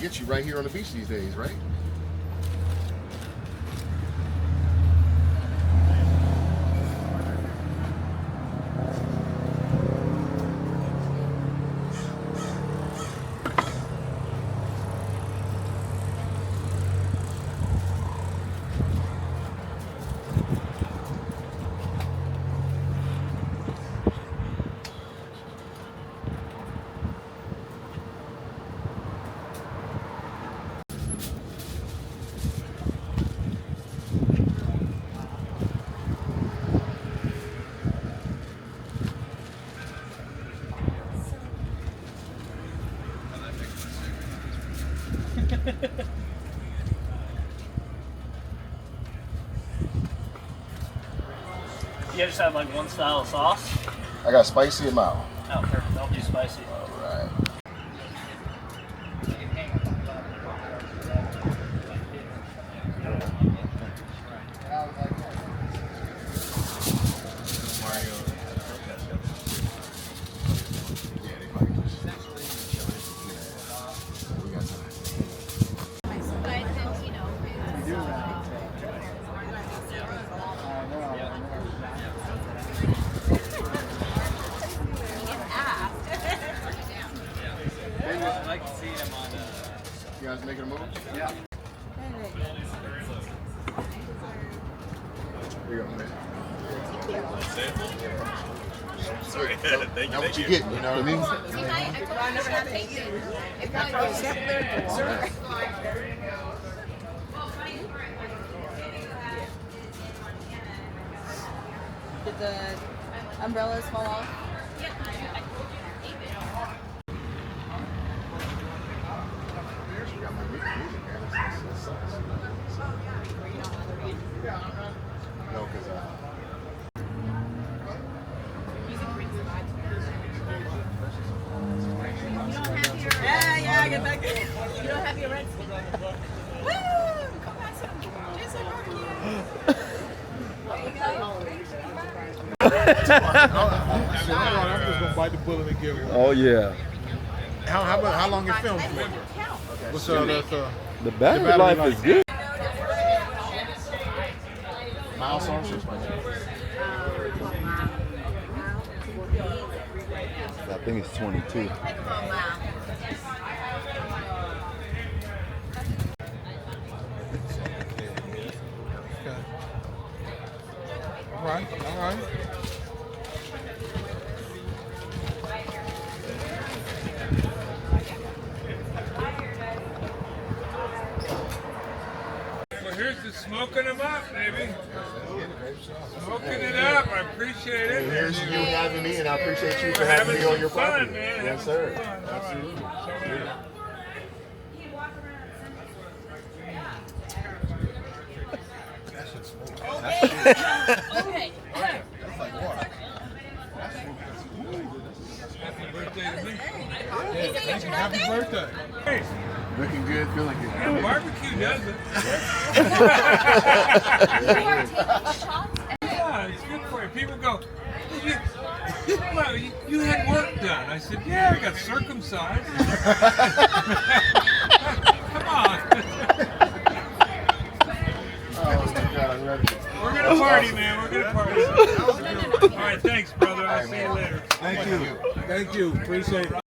get you right here on the beach these days, right? You just have like one style of sauce? I got spicy and mild. Oh, perfect. I'll do spicy. All right. You guys making a move? Yeah. Here you go, man. Sorry. Thank Now what you getting, you know what I mean? Did the umbrellas fall off? No, because Yeah, I get back. You don't have your red skin. Woo! Come back some. Just like I'm just gonna bite the bullet and get one. Oh yeah. How long it filmed for? What's that's The battery life is good. mild sauce. I think it's 22. all right. Well, here's the smoking them up, baby. Smoking it up. I appreciate it. And here's you having me, and I appreciate you for having me on your fun, property. man. Yes, sir. Fun. Absolutely. Absolutely. Okay. Happy birthday to me. Happy birthday. Hey, Looking good, feeling good. yeah, barbecue does it. Yeah, it's good for you. People go, well, you had work done. I said, yeah, I got circumcised. Come on. Oh my God, I'm ready. We're going to party, man. We're going to party. All right, thanks, brother. I'll see you later. Thank you. Appreciate it.